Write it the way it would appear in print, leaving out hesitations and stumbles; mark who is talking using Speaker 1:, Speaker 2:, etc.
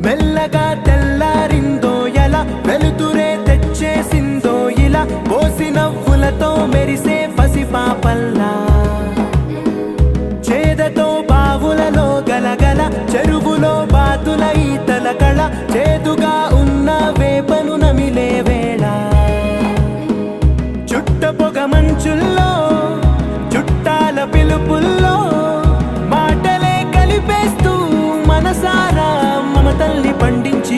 Speaker 1: మెల్లగా తెల్లారిందో ఎలా వెలుతురే తెచ్చేసిందో ఇలా పోసి నవ్వులతో మెరిసే పసిపాపల్లా చేదతో బావులలో గలగల చెరువులో బాతుల ఈతల కళ చేదుగా ఉన్న వేపను నమిలే వేళ చుట్ట పొగ మంచుల్లో చుట్టాల పిలుపుల్లో మాటలే కలిపేస్తూ మనసారా మమతల్ని పండించి